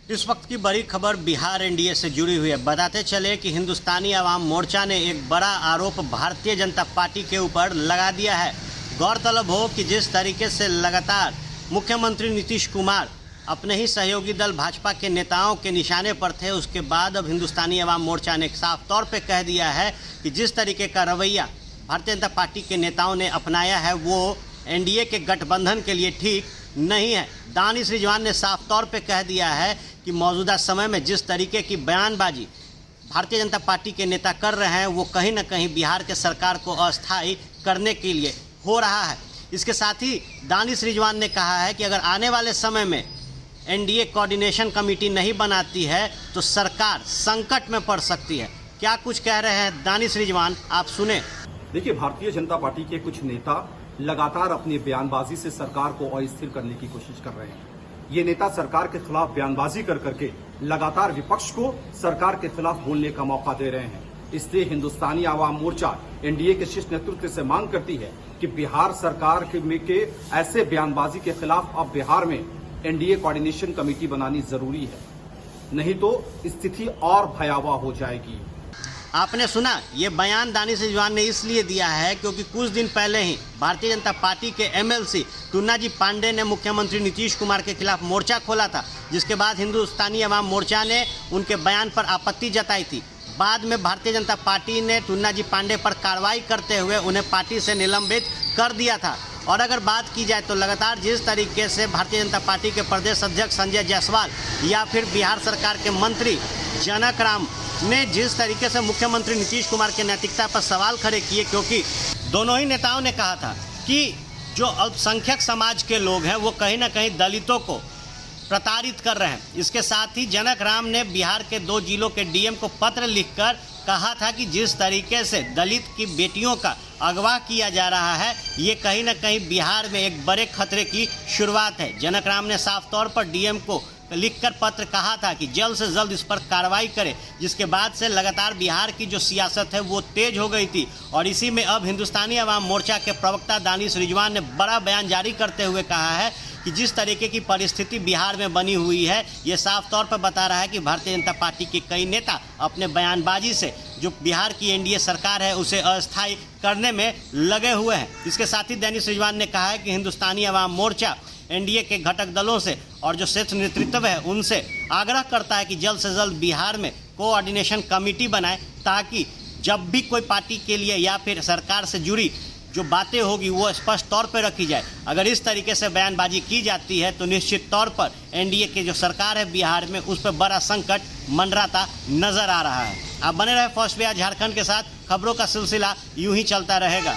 इस वक्त की बड़ी खबर बिहार एनडीए से जुड़ी हुई है। बताते चले कि हिंदुस्तानी अवाम मोर्चा ने एक बड़ा आरोप भारतीय जनता पार्टी के ऊपर लगा दिया है। गौरतलब हो कि जिस तरीके से लगातार मुख्यमंत्री नीतीश कुमार अपने ही सहयोगी दल भाजपा के नेताओं के निशाने पर थे, उसके बाद अब हिंदुस्तानी अवाम मोर्चा ने साफ तौर पर कह दिया है कि जिस तरीके का रवैया भारतीय जनता पार्टी के नेताओं ने अपनाया है वो एनडीए के गठबंधन के लिए ठीक नहीं है। दानिश रिजवान ने साफ तौर पे कह दिया है कि मौजूदा समय में जिस तरीके की बयानबाजी भारतीय जनता पार्टी के नेता कर रहे हैं वो कहीं ना कहीं बिहार के सरकार को अस्थायी करने के लिए हो रहा है। इसके साथ ही दानिश रिजवान ने कहा है कि अगर आने वाले समय में एनडीए कोऑर्डिनेशन कमेटी नहीं बनाती है तो सरकार संकट में पड़ सकती है। क्या कुछ कह रहे हैं दानिश रिजवान, आप सुने। देखिए, भारतीय जनता पार्टी के कुछ नेता लगातार अपनी बयानबाजी से सरकार को अस्थिर करने की कोशिश कर रहे हैं। ये नेता सरकार के खिलाफ बयानबाजी कर करके लगातार विपक्ष को सरकार के खिलाफ बोलने का मौका दे रहे हैं। इसलिए हिंदुस्तानी आवाम मोर्चा एनडीए के शीर्ष नेतृत्व से मांग करती है कि बिहार सरकार के ऐसे बयानबाजी के खिलाफ अब बिहार में एनडीए कोऑर्डिनेशन कमेटी बनानी जरूरी है, नहीं तो स्थिति और भयावह हो जाएगी। आपने सुना, ये बयान दानिश रिजवान ने इसलिए दिया है क्योंकि कुछ दिन पहले ही भारतीय जनता पार्टी के एमएलसी टून्नाजी पांडे ने मुख्यमंत्री नीतीश कुमार के खिलाफ मोर्चा खोला था, जिसके बाद हिंदुस्तानी अवाम मोर्चा ने उनके बयान पर आपत्ति जताई थी। बाद में भारतीय जनता पार्टी ने टून्नाजी पांडे पर कार्रवाई करते हुए उन्हें पार्टी से निलंबित कर दिया था। और अगर बात की जाए तो लगातार जिस तरीके से भारतीय जनता पार्टी के प्रदेश अध्यक्ष संजय जायसवाल या फिर बिहार सरकार के मंत्री जनक राम ने जिस तरीके से मुख्यमंत्री नीतीश कुमार के नैतिकता पर सवाल खड़े किए, क्योंकि दोनों ही नेताओं ने कहा था कि जो अल्पसंख्यक समाज के लोग हैं वो कहीं ना कहीं दलितों को प्रताड़ित कर रहे हैं। इसके साथ ही जनक राम ने बिहार के 2 जिलों के डीएम को पत्र लिखकर कहा था कि जिस तरीके से दलित की बेटियों का अगवा किया जा रहा है ये कहीं ना कहीं बिहार में एक बड़े खतरे की शुरुआत है। जनक राम ने साफ तौर पर डीएम को लिखकर पत्र कहा था कि जल्द से जल्द इस पर कार्रवाई करे, जिसके बाद से लगातार बिहार की जो सियासत है वो तेज हो गई थी। और इसी में अब हिंदुस्तानी अवाम मोर्चा के प्रवक्ता दानिश रिजवान ने बड़ा बयान जारी करते हुए कहा है कि जिस तरीके की परिस्थिति बिहार में बनी हुई है ये साफ तौर पर बता रहा है कि भारतीय जनता पार्टी के कई नेता अपने बयानबाजी से जो बिहार की एनडीए सरकार है उसे अस्थायी करने में लगे हुए हैं। इसके साथ ही दानिश रिजवान ने कहा है कि हिंदुस्तानी अवाम मोर्चा एनडीए के घटक दलों से और जो शीर्ष नेतृत्व है उनसे आग्रह करता है कि जल्द से जल्द बिहार में कोऑर्डिनेशन कमेटी बनाए, ताकि जब भी कोई पार्टी के लिए या फिर सरकार से जुड़ी जो बातें होगी वो स्पष्ट तौर पर रखी जाए। अगर इस तरीके से बयानबाजी की जाती है तो निश्चित तौर पर एनडीए की जो सरकार है बिहार में उस पर बड़ा संकट मंडराता नजर आ रहा है। आप बने रहे फर्स्ट झारखंड के साथ, खबरों का सिलसिला यूं ही चलता रहेगा।